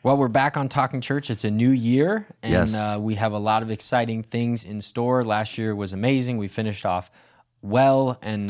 Well, we're back on Talking Church. It's a new year, and Yes. we have a lot of exciting things in store. Last year was amazing. We finished off well and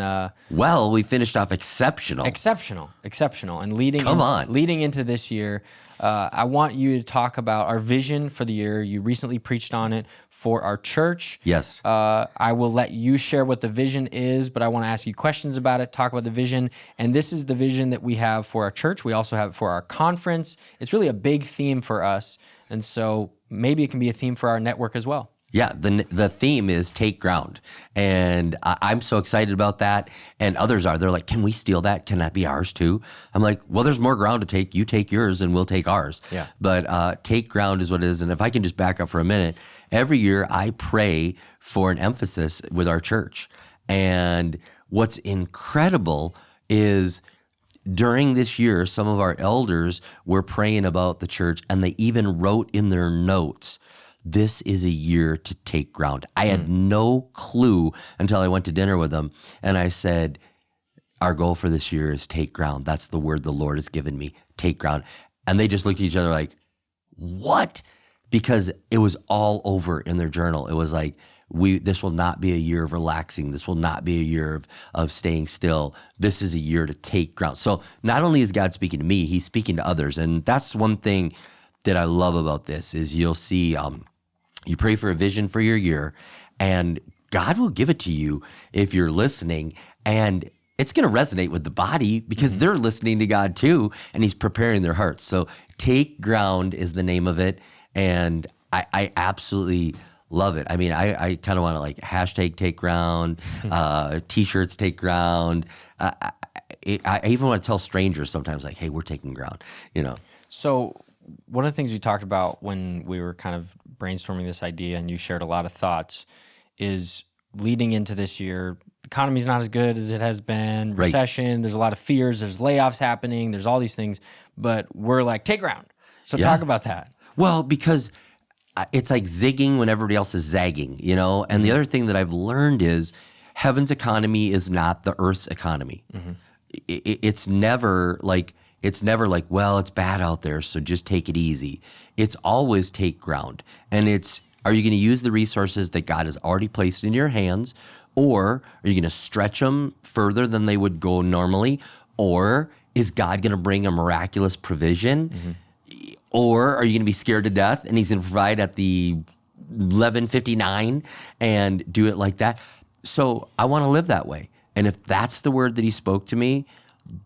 We finished off exceptional. exceptional. And leading Come on. leading into this year, I want you to talk about our vision for the year. You recently preached on it for our church. Yes. I will let you share what the vision is, but I want to ask you questions about it, talk about the vision. And this is the vision that we have for our church. We also have it for our conference. It's really a big theme for us. And so maybe it can be a theme for our network as well. Yeah, the theme is take ground. And I'm so excited about that. And others are. They're like, can we steal that? Can that be ours too? I'm like, well, there's more ground to take. You take yours and we'll take ours. Yeah. But take ground is what it is. And if I can just back up for a minute, every year I pray for an emphasis with our church. And what's incredible is during this year, some of our elders were praying about the church, and they even wrote in their notes, this is a year to take ground. I had no clue until I went to dinner with them, and I said, our goal for this year is take ground. That's the word the Lord has given me, take ground. And they just looked at each other like, what? Because it was all over in their journal. It was like, this will not be a year of relaxing. This will not be a year of staying still. This is a year to take ground. So not only is God speaking to me, he's speaking to others. And that's one thing that I love about this is you'll see, you pray for a vision for your year, and God will give it to you if you're listening, and it's going to resonate with the body because they're listening to God too, and he's preparing their hearts. So take ground is the name of it, and I absolutely love it. I mean, I kind of want to like hashtag take ground, t-shirts take ground. I even want to tell strangers sometimes like, hey, we're taking ground, you know. So one of the things we talked about when we were kind of brainstorming this idea, and you shared a lot of thoughts, is leading into this year, the economy's not as good as it has been, recession, there's a lot of fears, there's layoffs happening, there's all these things, but we're like, take ground. So talk about that. Well, because it's like zigging when everybody else is zagging, you know? And the other thing that I've learned is heaven's economy is not the earth's economy. It's never like, well, it's bad out there, so just take it easy. It's always take ground. And are you going to use the resources that God has already placed in your hands, or are you going to stretch them further than they would go normally? Or is God going to bring a miraculous provision? Or are you going to be scared to death and he's going to provide at the 11:59 and do it like that? So I want to live that way. And if that's the word that he spoke to me,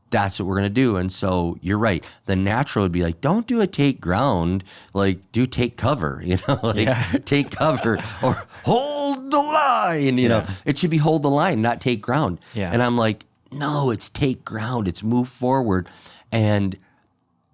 that's what we're going to do. And so you're right. The natural would be like, don't do a take ground, like do take cover, you know, like take cover or hold the line, you know, it should be hold the line, not take ground. Yeah. And I'm like, no, it's take ground. It's move forward. And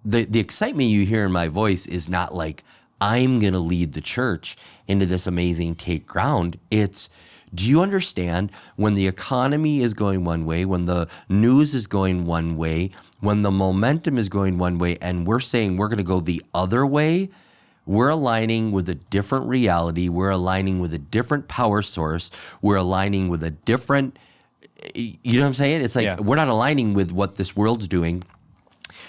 the excitement you hear in my voice is not like I'm going to lead the church into this amazing take ground. It's, do you understand when the economy is going one way, when the news is going one way, when the momentum is going one way, and we're saying we're going to go the other way, we're aligning with a different reality. We're aligning with a different power source. We're aligning with a different, you know what I'm saying? It's like we're not aligning with what this world's doing.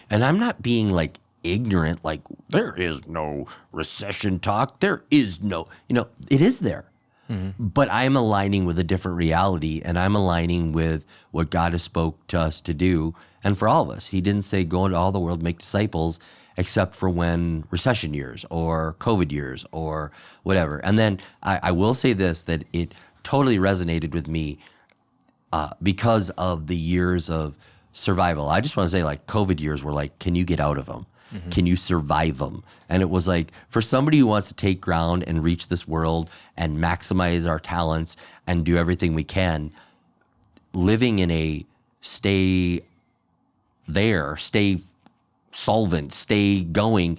And I'm not being like ignorant, like there is no recession talk. There is no, you know, it is there. But I'm aligning with a different reality, and I'm aligning with what God has spoke to us to do. And for all of us, he didn't say go into all the world, make disciples, except for when recession years or COVID years or whatever. And then I will say this, that it totally resonated with me because of the years of survival. I just want to say, like, COVID years were like, can you get out of them? Can you survive them? And it was like, for somebody who wants to take ground and reach this world and maximize our talents and do everything we can, living in a stay solvent, stay going,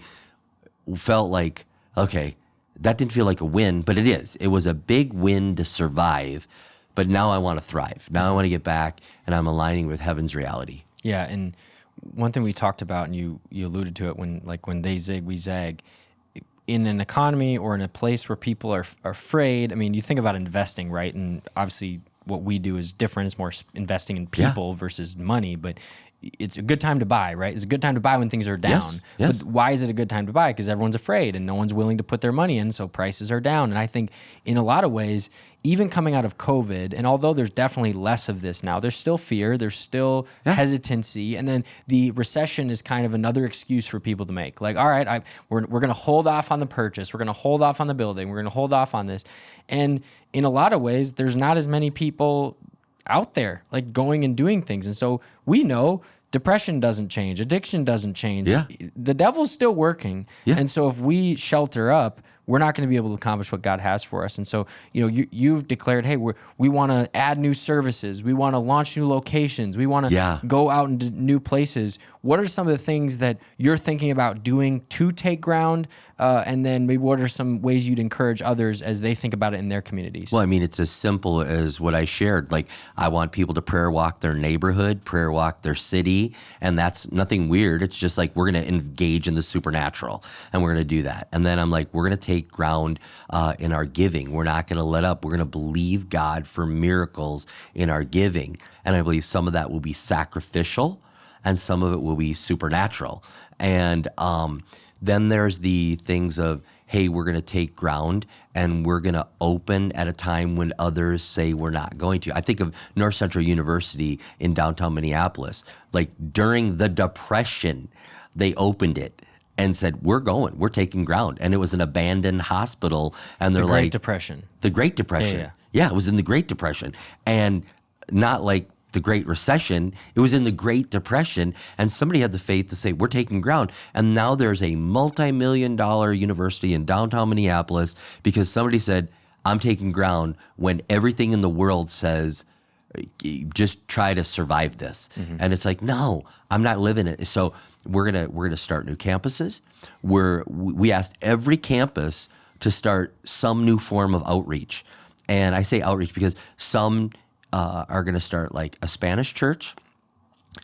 felt like, okay, that didn't feel like a win, but it is. It was a big win to survive, but now I want to thrive. Now I want to get back, and I'm aligning with heaven's reality. Yeah, and one thing we talked about, and you alluded to it, when they zig, we zag. In an economy or in a place where people are afraid, I mean, you think about investing, right? And obviously what we do is different. It's more investing in people versus money. But it's a good time to buy, right? It's a good time to buy when things are down. Yes. But why is it a good time to buy? Because everyone's afraid and no one's willing to put their money in, so prices are down. And I think in a lot of ways, even coming out of COVID, and although there's definitely less of this now, there's still fear, there's still hesitancy, and then the recession is kind of another excuse for people to make. Like, all right, we're going to hold off on the purchase, we're going to hold off on the building, we're going to hold off on this. And in a lot of ways, there's not as many people out there like going and doing things. And so we know depression doesn't change, addiction doesn't change. Yeah. The devil's still working. Yeah. And so if we shelter up, we're not going to be able to accomplish what God has for us. And so, you've declared, hey, we want to add new services. We want to launch new locations. We want to go out into new places. What are some of the things that you're thinking about doing to take ground? And then maybe what are some ways you'd encourage others as they think about it in their communities? Well, I mean, it's as simple as what I shared. Like, I want people to prayer walk their neighborhood, prayer walk their city, and that's nothing weird. It's just like we're going to engage in the supernatural, and we're going to do that. And then I'm like, we're going to take ground in our giving. We're not going to let up. We're going to believe God for miracles in our giving. And I believe some of that will be sacrificial, and some of it will be supernatural. And then there's the things of, hey, we're going to take ground and we're going to open at a time when others say we're not going to. I think of North Central University in downtown Minneapolis. Like, during the Depression, they opened it and said, we're taking ground. And it was an abandoned hospital. And they're The Great Depression. The Great Depression. Yeah, it was in the Great Depression. And not like the Great Recession. It was in the Great Depression, and somebody had the faith to say, we're taking ground. And now there's a multi-million-dollar university in downtown Minneapolis because somebody said, I'm taking ground, when everything in the world says, just try to survive this. Mm-hmm. And it's like, no, I'm not living it. So we're gonna start new campuses. We asked every campus to start some new form of outreach. And I say outreach because some are going to start like a Spanish church.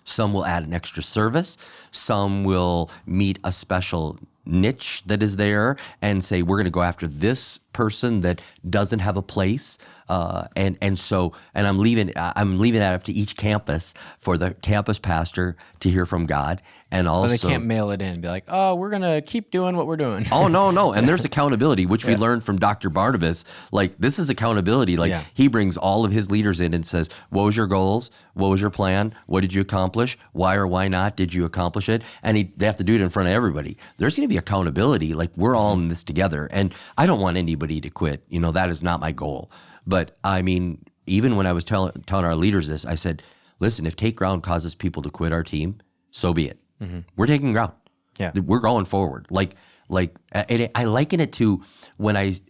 Some will add an extra service. Some will meet a special niche that is there and say, we're going to go after this person that doesn't have a place. And I'm leaving that up to each campus for the campus pastor to hear from God. And also, they can't mail it in and be like, oh, we're going to keep doing what we're doing. Oh, no. And there's accountability, which we learned from Dr. Barnabas. Like, this is accountability. Like, he brings all of his leaders in and says, what was your goals? What was your plan? What did you accomplish? Why or why not did you accomplish it? And they have to do it in front of everybody. There's going to be accountability. Like, we're all in this together. And I don't want anybody to quit. That is not my goal. But I mean, even when I was telling our leaders this, I said, listen, if take ground causes people to quit our team, so be it. Mm-hmm. We're taking ground. Yeah, we're going forward. Like I liken it to when I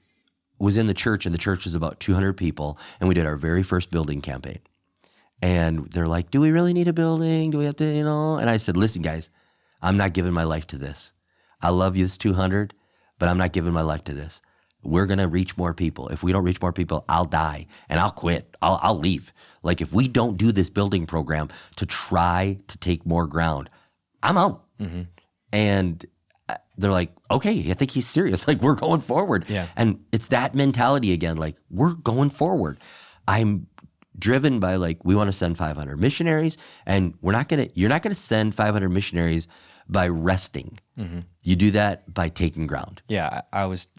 was in the church, and the church was about 200 people, and we did our very first building campaign. And they're like, do we really need a building? Do we have to, And I said, listen, guys, I'm not giving my life to this. I love you, this 200, but I'm not giving my life to this. We're going to reach more people. If we don't reach more people, I'll die and I'll quit. I'll leave. Like, if we don't do this building program to try to take more ground, I'm out. Mm-hmm. And they're like, okay, I think he's serious. Like, we're going forward. Yeah. And it's that mentality again. Like, we're going forward. I'm driven by, like, we want to send 500 missionaries, and you're not going to send 500 missionaries by resting. Mm-hmm. You do that by taking ground. Yeah,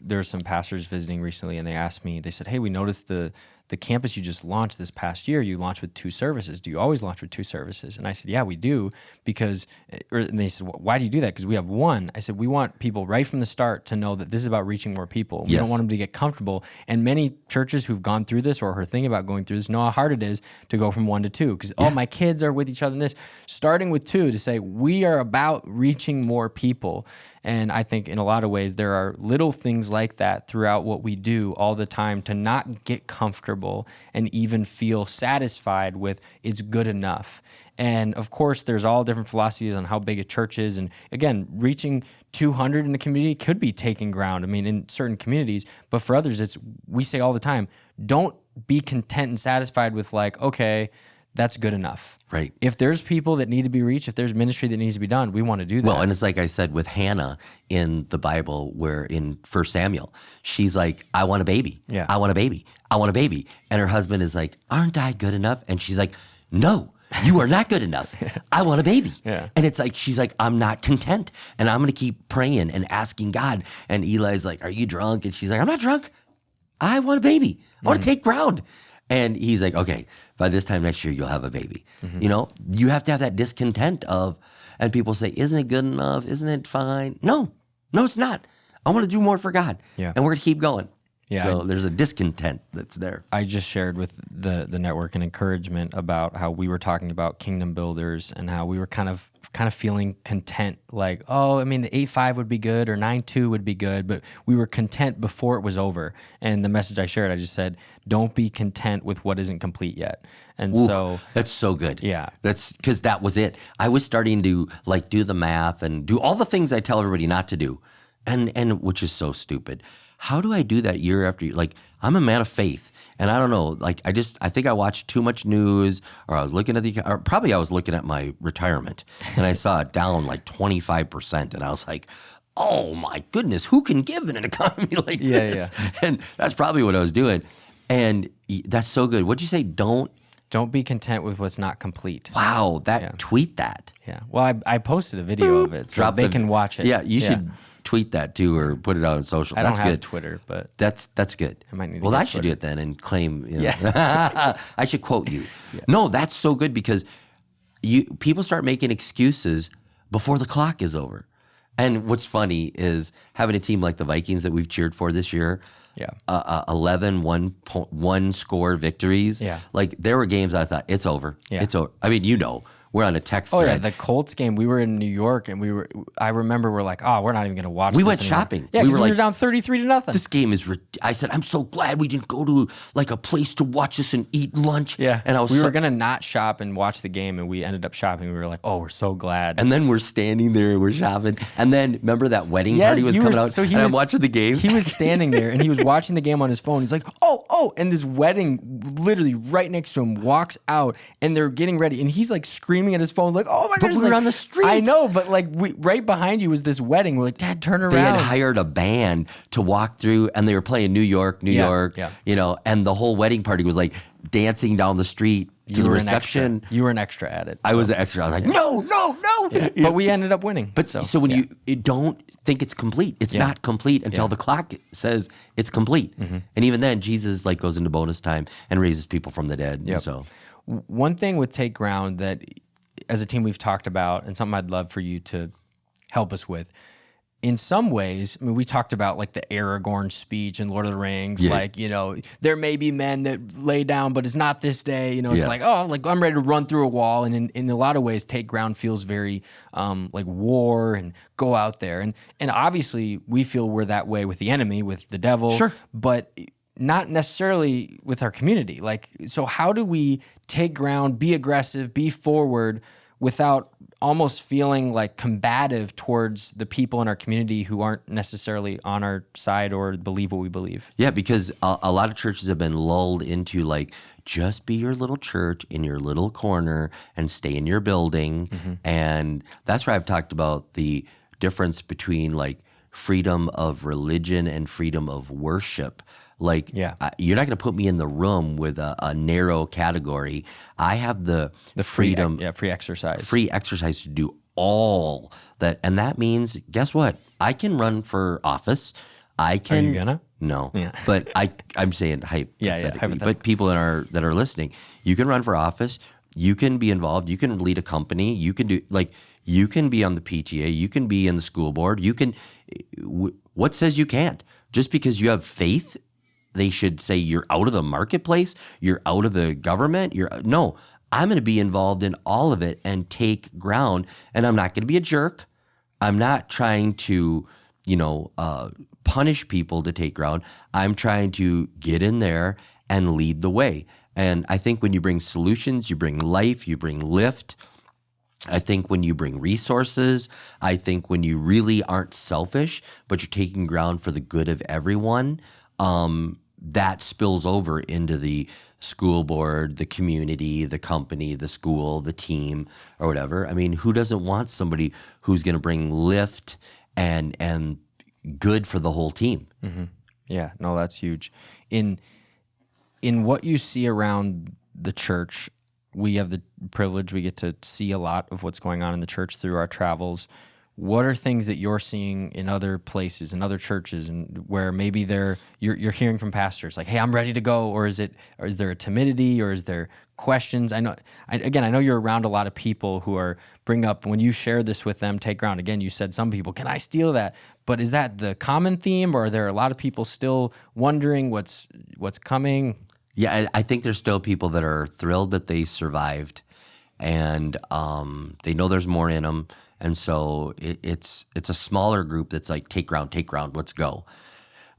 there were some pastors visiting recently, and they asked me, they said, hey, we noticed the campus you just launched this past year, you launched with 2 services. Do you always launch with 2 services? And I said, yeah, we do, and they said, why do you do that? Because we have 1. I said, we want people right from the start to know that this is about reaching more people. We don't want them to get comfortable. And many churches who've gone through this or are thinking about going through this know how hard it is to go from 1 to 2. Because, my kids are with each other in this. Starting with 2 to say, we are about reaching more people. And I think in a lot of ways, there are little things like that throughout what we do all the time to not get comfortable and even feel satisfied with it's good enough. And of course, there's all different philosophies on how big a church is. And again, reaching 200 in a community could be taking ground. I mean, in certain communities, but for others, we say all the time, don't be content and satisfied with like, okay, that's good enough. Right. If there's people that need to be reached, if there's ministry that needs to be done, we want to do that. Well, and it's like I said with Hannah in the Bible, where in 1 Samuel, she's like, I want a baby. Yeah. I want a baby. I want a baby. And her husband is like, aren't I good enough? And she's like, no, You are not good enough. I want a baby. Yeah. And it's like, she's like, I'm not content. And I'm going to keep praying and asking God. And Eli's like, are you drunk? And she's like, I'm not drunk. I want a baby. I want to take ground. And he's like, okay, by this time next year, you'll have a baby. You know, you have to have that discontent of, and people say, isn't it good enough? Isn't it fine? No, it's not. I want to do more for God. Yeah. And we're going to keep going. Yeah, So there's a discontent that's there. I just shared with the network an encouragement about how we were talking about kingdom builders and how we were kind of feeling content, like, oh, I mean, the 8.5 would be good or 9.2 would be good, but we were content before it was over. And the message I shared, I just said, don't be content with what isn't complete yet. And so that's so good. Yeah. That's because that was it. I was starting to like do the math and do all the things I tell everybody not to do, and which is so stupid. How do I do that year after year? Like, I'm a man of faith, and I don't know. Like, I think I watched too much news, or I was looking at I was looking at my retirement, and I saw it down like 25%, and I was like, oh my goodness, who can give in an economy like this? Yeah. And that's probably what I was doing, and that's so good. What'd you say? Don't be content with what's not complete. Wow, tweet that. Yeah. Well, I posted a video of it, so they can watch it. Yeah, you should tweet that too, or put it out on social. I That's don't have good. Twitter, but that's good. I might need to well, get I should Twitter. do it then and claim. You know. Yeah. I should quote you. No, that's so good because people start making excuses before the clock is over. And what's funny is having a team like the Vikings that we've cheered for this year. Yeah. 11 one score victories. Yeah. Like there were games I thought it's over. Yeah. It's over. I mean, we're on a text Oh thread. yeah, the Colts game. We were in New York, and I remember we're like, oh, we're not even going to watch. We this went anymore. shopping. Yeah, We we were were down 33-0. This game is. I said, I'm so glad we didn't go to like a place to watch this and eat lunch. Yeah, and we were gonna not shop and watch the game, and we ended up shopping. We were like, oh, we're so glad. And then we're standing there, we're shopping, and then remember that wedding party was coming out. So I'm watching the game. He was standing there, and he was watching the game on his phone. He's like, oh, and this wedding, literally right next to him, walks out, and they're getting ready, and he's like screaming at his phone, like, oh my But goodness, we were like, on the street. I know, but like right behind you was this wedding. We're like, Dad, turn around. They had hired a band to walk through, and they were playing New York, yeah. you know, and the whole wedding party was like dancing down the street to the reception. You were an extra at it. I was an extra. I was like, no. Yeah. But we ended up winning. But so when you don't think it's complete, it's not complete until the clock says it's complete. And even then, Jesus like goes into bonus time and raises people from the dead. Yep. So one thing with Take Ground that as a team we've talked about, and something I'd love for you to help us with, in some ways, I mean, we talked about like the Aragorn speech in Lord of the Rings, like, you know, there may be men that lay down, but it's not this day. You know, it's like, oh, like I'm ready to run through a wall. And in a lot of ways, Take Ground feels very like war and go out there. And obviously we feel we're that way with the enemy, with the devil. Sure. But not necessarily with our community. Like, so how do we take ground, be aggressive, be forward without almost feeling like combative towards the people in our community who aren't necessarily on our side or believe what we believe? yeah, because a lot of churches have been lulled into like, just be your little church in your little corner and stay in your building. And that's where I've talked about the difference between like freedom of religion and freedom of worship. Like, you're not going to put me in the room with a narrow category. I have the freedom. Free exercise. Free exercise to do all that. And that means, guess what? I can run for office. I can. Are you gonna? No. Yeah. But I'm saying hypothetically. hypothetically. But people that are listening, you can run for office. You can be involved. You can lead a company. You can do, like, you can be on the PTA. You can be in the school board. You can. What says you can't? Just because you have faith, they should say you're out of the marketplace, you're out of the government. No, I'm going to be involved in all of it and take ground. And I'm not going to be a jerk. I'm not trying to, punish people to take ground. I'm trying to get in there and lead the way. And I think when you bring solutions, you bring life, you bring lift. I think when you bring resources, I think when you really aren't selfish, but you're taking ground for the good of everyone, that spills over into the school board, the community, the company, the school, the team, or whatever. I mean, who doesn't want somebody who's going to bring lift and good for the whole team? Mm-hmm. Yeah, no, that's huge. In what you see around the church, we have the privilege, we get to see a lot of what's going on in the church through our travels. What are things that you're seeing in other places, in other churches, and where maybe you're hearing from pastors like, "Hey, I'm ready to go," or is there a timidity, or is there questions? I know you're around a lot of people who are bring up when you share this with them, take ground. Again, you said some people, "Can I steal that?" But is that the common theme, or are there a lot of people still wondering what's coming? Yeah, I think there's still people that are thrilled that they survived, and they know there's more in them. And so it's a smaller group that's like, take ground, let's go.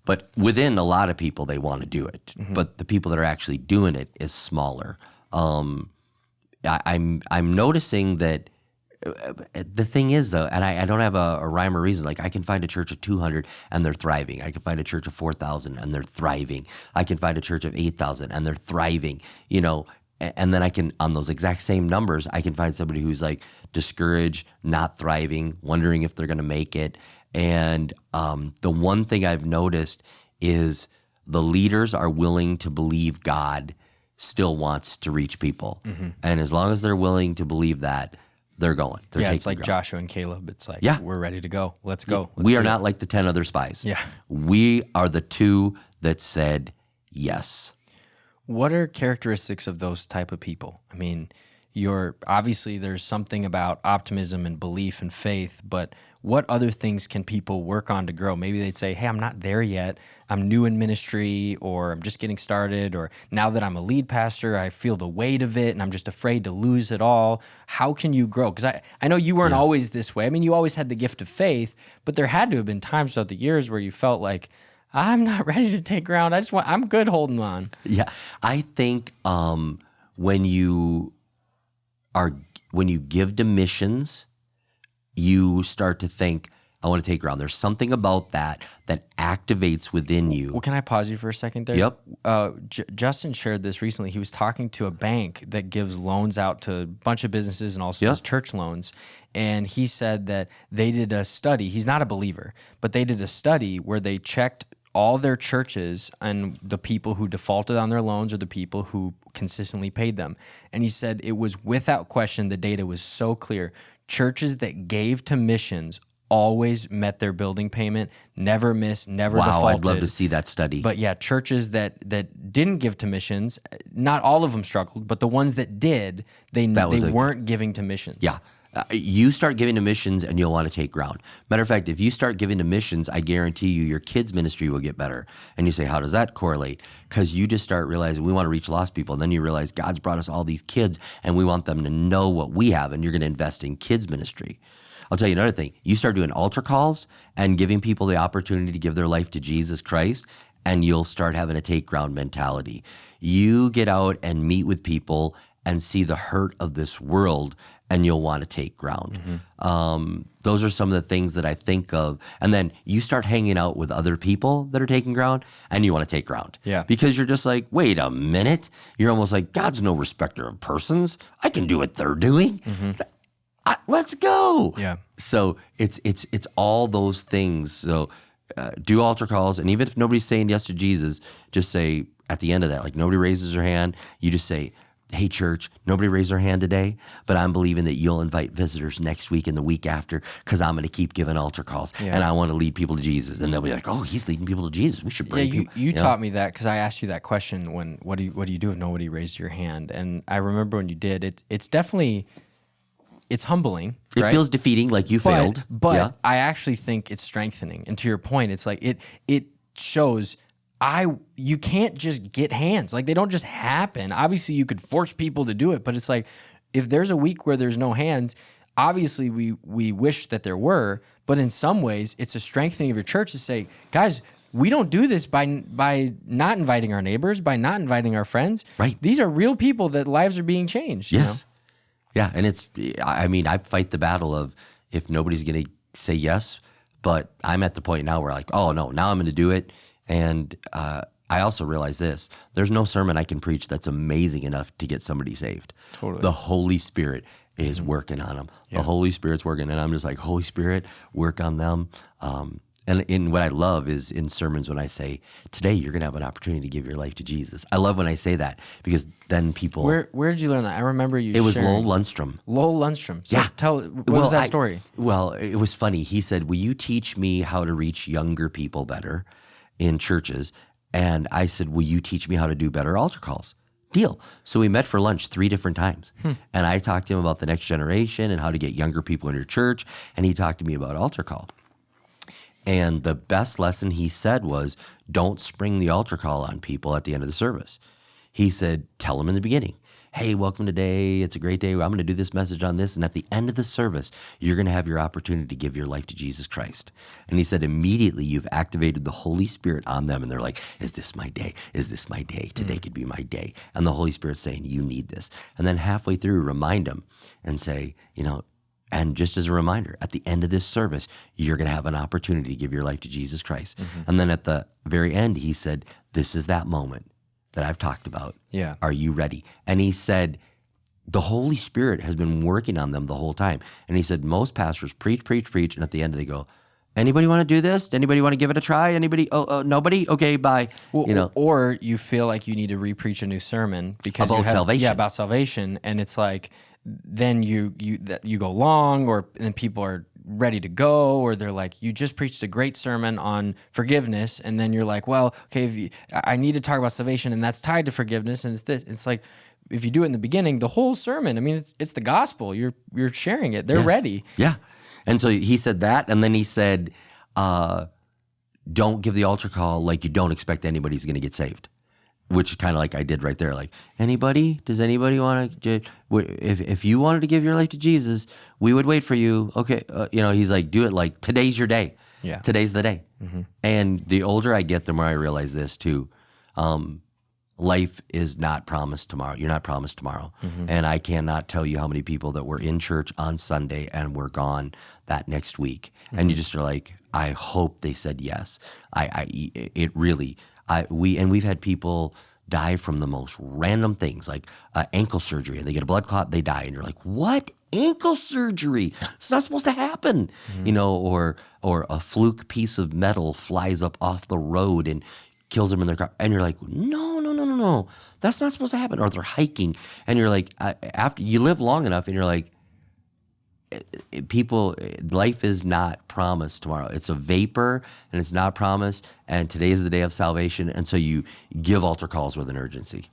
But within a lot of people, they want to do it. Mm-hmm. But the people that are actually doing it is smaller. I'm noticing that the thing is, though, and I don't have a rhyme or reason. Like, I can find a church of 200 and they're thriving. I can find a church of 4,000 and they're thriving. I can find a church of 8,000 and they're thriving, and then I can, on those exact same numbers, I can find somebody who's like discouraged, not thriving, wondering if they're going to make it. And the one thing I've noticed is the leaders are willing to believe God still wants to reach people. Mm-hmm. And as long as they're willing to believe that, they're going. It's like ground. Joshua and Caleb. It's like, we're ready to go. Let's go. We are not like the 10 other spies. Yeah. We are the 2 that said yes. What are characteristics of those type of people? I mean, obviously there's something about optimism and belief and faith, but what other things can people work on to grow? Maybe they'd say, "Hey, I'm not there yet. I'm new in ministry," or "I'm just getting started," or "Now that I'm a lead pastor, I feel the weight of it and I'm just afraid to lose it all." How can you grow? Because I know you weren't always this way. I mean, you always had the gift of faith, but there had to have been times throughout the years where you felt like, "I'm not ready to take ground. I'm good holding on." Yeah. I think when you give to missions, you start to think, "I want to take ground." There's something about that activates within you. Well, can I pause you for a second there? Yep. Justin shared this recently. He was talking to a bank that gives loans out to a bunch of businesses and also does church loans. And he said that they did a study. He's not a believer, but they did a study where they checked all their churches and the people who defaulted on their loans or the people who consistently paid them. And he said it was without question, the data was so clear. Churches that gave to missions always met their building payment, never missed, never defaulted. Wow, I'd love to see that study. But yeah, churches that didn't give to missions, not all of them struggled, but the ones that did, they weren't giving to missions. Yeah. You start giving to missions and you'll want to take ground. Matter of fact, if you start giving to missions, I guarantee you your kids' ministry will get better. And you say, how does that correlate? Because you just start realizing we want to reach lost people. And then you realize God's brought us all these kids and we want them to know what we have, and you're going to invest in kids' ministry. I'll tell you another thing. You start doing altar calls and giving people the opportunity to give their life to Jesus Christ, and you'll start having a take ground mentality. You get out and meet with people and see the hurt of this world, and you'll want to take ground. Mm-hmm. Those are some of the things that I think of. And then you start hanging out with other people that are taking ground, and you want to take ground. Yeah. Because you're just like, wait a minute. You're almost like, God's no respecter of persons. I can do what they're doing. Mm-hmm. Let's go. Yeah. So it's all those things. So do altar calls, and even if nobody's saying yes to Jesus, just say at the end of that, like nobody raises their hand, you just say, "Hey, church, nobody raised their hand today, but I'm believing that you'll invite visitors next week and the week after, because I'm going to keep giving altar calls, and I want to lead people to Jesus." And they'll be like, "Oh, he's leading people to Jesus. We should bring people." You taught me that, because I asked you that question when, what do you do if nobody raised your hand? And I remember when you did, it's definitely, it's humbling. It feels defeating, like you failed. But I actually think it's strengthening. And to your point, it's like it shows you can't just get hands. Like, they don't just happen. Obviously, you could force people to do it, but it's like, if there's a week where there's no hands, obviously we wish that there were, but in some ways, it's a strengthening of your church to say, guys, we don't do this by not inviting our neighbors, by not inviting our friends. Right. These are real people that lives are being changed. Yes. You know? Yeah, and I fight the battle of if nobody's going to say yes, but I'm at the point now where like, oh no, now I'm going to do it. And I also realize this: there's no sermon I can preach that's amazing enough to get somebody saved. Totally. The Holy Spirit is working on them. Yeah. The Holy Spirit's working, and I'm just like, Holy Spirit, work on them. And in what I love is in sermons when I say, today you're going to have an opportunity to give your life to Jesus. I love when I say that because then people. Where did you learn that? I remember you. It was sharing. Lowell Lundstrom. Lowell Lundstrom. So Yeah. what was that story? Well, it was funny. He said, will you teach me how to reach younger people better in churches? And I said, will you teach me how to do better altar calls? Deal. So we met for lunch 3 different times. And I talked to him about the next generation and how to get younger people in your church. And he talked to me about altar call. And the best lesson he said was, don't spring the altar call on people at the end of the service. He said, tell them in the beginning, hey, welcome today. It's a great day. I'm going to do this message on this. And at the end of the service, you're going to have your opportunity to give your life to Jesus Christ. And he said, immediately you've activated the Holy Spirit on them. And they're like, is this my day? Is this my day? Today could be my day. And the Holy Spirit's saying, you need this. And then halfway through, remind them and say, and just as a reminder, at the end of this service, you're going to have an opportunity to give your life to Jesus Christ. And then at the very end, he said, this is that moment that I've talked about. Yeah. Are you ready? And he said, the Holy Spirit has been working on them the whole time. And he said, most pastors preach. And at the end, they go, anybody want to do this? Anybody want to give it a try? Anybody? Nobody? Okay, bye. Well, or you feel like you need to re-preach a new sermon because about salvation. Yeah, about salvation. And it's like, then you go long, or then people are ready to go, or they're like, you just preached a great sermon on forgiveness, and then you're like, well, okay, I need to talk about salvation, and that's tied to forgiveness, and it's like, if you do it in the beginning, the whole sermon, I mean, it's the gospel. You're sharing it. They're ready. Yeah. And so he said that, and then he said, don't give the altar call like you don't expect anybody's going to get saved. Which kind of like I did right there. Like, anybody? Does anybody want to? If you wanted to give your life to Jesus, we would wait for you. Okay, he's like, do it like today's your day. Yeah, today's the day. And the older I get, the more I realize this too. Life is not promised tomorrow. You're not promised tomorrow. And I cannot tell you how many people that were in church on Sunday and were gone that next week. And you just are like, I hope they said yes. We've had people die from the most random things, like ankle surgery, and they get a blood clot, they die, and you're like, what? Ankle surgery? It's not supposed to happen, or a fluke piece of metal flies up off the road and kills them in their car, and you're like, no, that's not supposed to happen. Or they're hiking, and you're like, after you live long enough, and you're like, life is not promised tomorrow. It's a vapor, and it's not promised, and today is the day of salvation, and so you give altar calls with an urgency.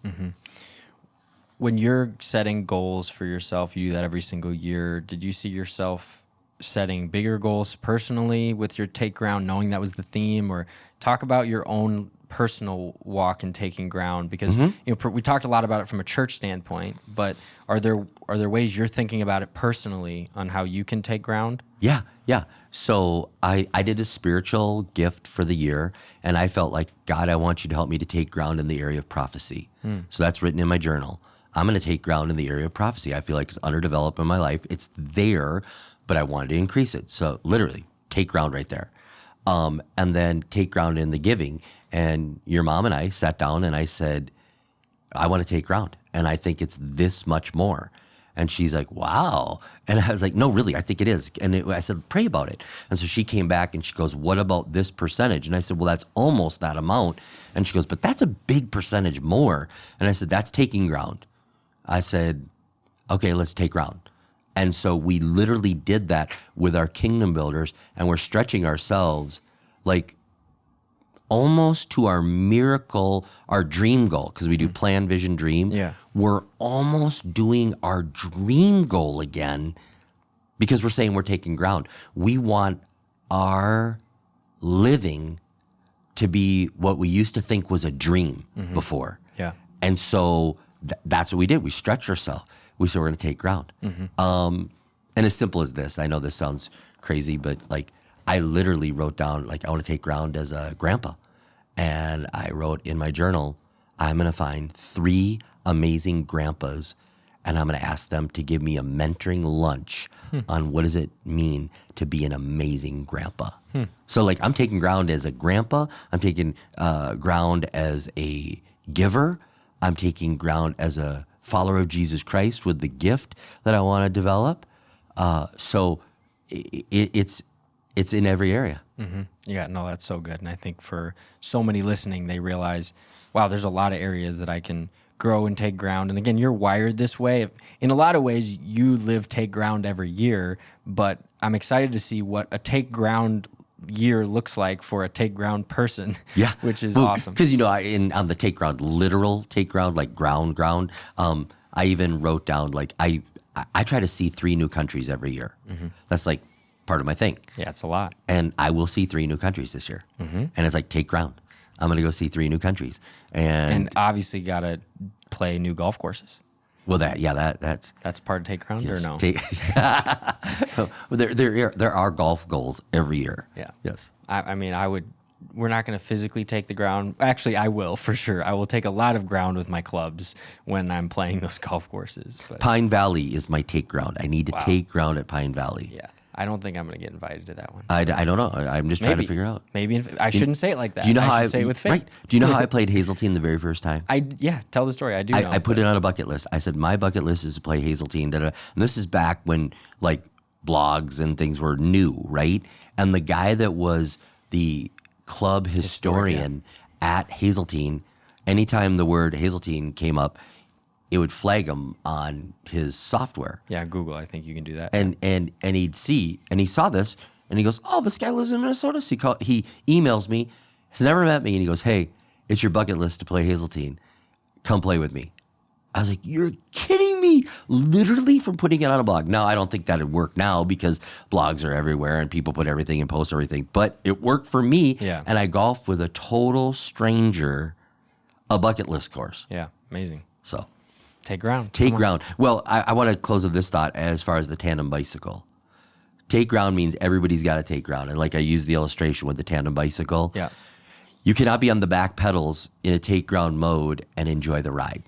When you're setting goals for yourself, you do that every single year. Did you see yourself setting bigger goals personally with your Take Ground, knowing that was the theme? Or talk about your own personal walk in taking ground, because we talked a lot about it from a church standpoint, but are there ways you're thinking about it personally on how you can take ground? Yeah. So I did a spiritual gift for the year, and I felt like, God, I want you to help me to take ground in the area of prophecy. So that's written in my journal. I'm going to take ground in the area of prophecy. I feel like it's underdeveloped in my life. It's there, but I wanted to increase it. So literally, take ground right there. And then take ground in the giving. And your mom and I sat down, and I said, I want to take ground, and I think it's this much more. And she's like, wow. And I was like, no, really, I think it is. And I said, pray about it. And so she came back and she goes, what about this percentage? And I said, well, that's almost that amount. And she goes, but that's a big percentage more. And I said, that's taking ground. I said, okay, let's take ground. And so we literally did that with our kingdom builders, and we're stretching ourselves like almost to our miracle, our dream goal, because we do plan, vision, dream. Yeah. We're almost doing our dream goal again because we're saying we're taking ground. We want our living to be what we used to think was a dream before. Yeah. And so that's what we did. We stretched ourselves. We said we're going to take ground. And as simple as this, I know this sounds crazy, but like I literally wrote down, like, I want to take ground as a grandpa. And I wrote in my journal, I'm going to find 3 amazing grandpas, and I'm going to ask them to give me a mentoring lunch on what does it mean to be an amazing grandpa. So like, I'm taking ground as a grandpa. I'm taking ground as a giver. I'm taking ground as a follower of Jesus Christ with the gift that I want to develop. So it's it's in every area. Yeah, no, that's so good. And I think for so many listening, they realize, wow, there's a lot of areas that I can grow and take ground. And again, you're wired this way. In a lot of ways, you live take ground every year, but I'm excited to see what a take ground year looks like for a take ground person. Yeah. Which is awesome. Because, on the take ground, literal take ground, like ground, I even wrote down, like, I try to see 3 new countries every year. That's like part of my thing. Yeah, it's a lot. And I will see 3 new countries this year. And it's like, take ground. I'm going to go see 3 new countries. And obviously got to play new golf courses. Well, that's part of take ground, yes, or no? There are golf goals every year. Yeah. Yes. I mean, we're not going to physically take the ground. Actually, I will, for sure. I will take a lot of ground with my clubs when I'm playing those golf courses. But Pine Valley is my take ground. I need to take ground at Pine Valley. yeah, I don't think I'm going to get invited to that one. I don't know. I'm just trying to figure out. Maybe I shouldn't say it like that. Do you know I should say it with faith. Right. Do you know how I played Hazeltine the very first time? Yeah, tell the story. I do know. I put it on a bucket list. I said, my bucket list is to play Hazeltine. And this is back when, like, blogs and things were new, right? And the guy that was the club historian at Hazeltine, anytime the word Hazeltine came up, it would flag him on his software. Yeah, Google. I think you can do that. And he'd see, and he saw this, and he goes, "Oh, this guy lives in Minnesota." So he emails me. He's never met me, and he goes, "Hey, it's your bucket list to play Hazeltine. Come play with me." I was like, "You're kidding me!" Literally from putting it on a blog. Now, I don't think that'd work now because blogs are everywhere and people put everything and post everything. But it worked for me, and I golfed with a total stranger, a bucket list course. Yeah, amazing. So. Take ground. Take ground. Well, I want to close with this thought as far as the tandem bicycle. Take ground means everybody's got to take ground. And like I used the illustration with the tandem bicycle. Yeah. You cannot be on the back pedals in a take ground mode and enjoy the ride.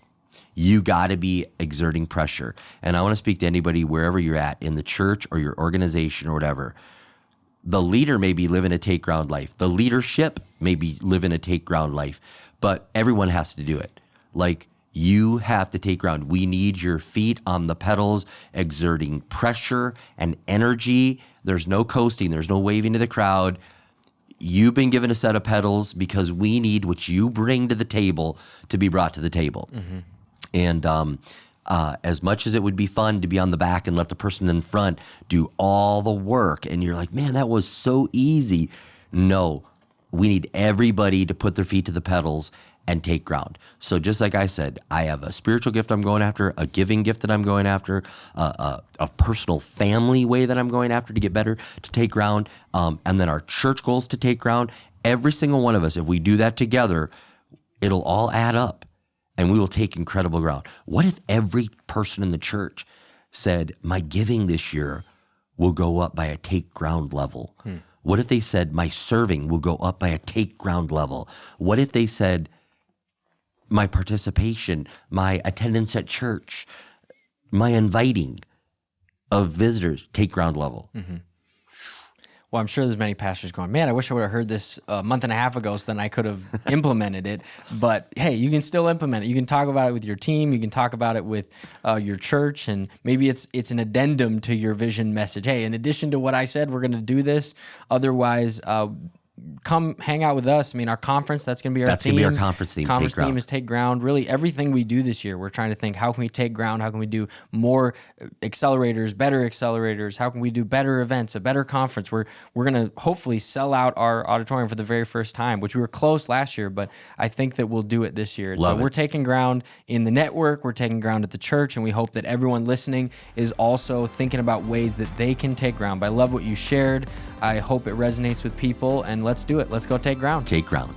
You got to be exerting pressure. And I want to speak to anybody wherever you're at, in the church or your organization or whatever. The leader may be living a take ground life. The leadership may be living a take ground life. But everyone has to do it. Like, you have to take ground. We need your feet on the pedals, exerting pressure and energy. There's no coasting. There's no waving to the crowd. You've been given a set of pedals because we need what you bring to the table to be brought to the table. And as much as it would be fun to be on the back and let the person in front do all the work, and you're like, man, that was so easy. No, we need everybody to put their feet to the pedals and take ground. So just like I said, I have a spiritual gift I'm going after, a giving gift that I'm going after, a personal family way that I'm going after to get better, to take ground, and then our church goals to take ground. Every single one of us, if we do that together, it'll all add up and we will take incredible ground. What if every person in the church said, my giving this year will go up by a take ground level? What if they said, my serving will go up by a take ground level? What if they said, my participation, my attendance at church, my inviting of visitors, take ground level? Well, I'm sure there's many pastors going, man, I wish I would have heard this a month and a half ago, so then I could have implemented it. But hey, you can still implement it. You can talk about it with your team. You can talk about it with your church, and maybe it's an addendum to your vision message. Hey, in addition to what I said, we're going to do this. Otherwise, come hang out with us. I mean, our conference, that's going to be our theme. That's going to be our conference theme, Conference theme is take ground. Really, everything we do this year, we're trying to think, how can we take ground? How can we do more accelerators, better accelerators? How can we do better events, a better conference? We're going to hopefully sell out our auditorium for the very first time, which we were close last year, but I think that we'll do it this year. So we're taking ground in the network, we're taking ground at the church, and we hope that everyone listening is also thinking about ways that they can take ground. But I love what you shared. I hope it resonates with people, and let's do it. Let's go take ground. Take ground.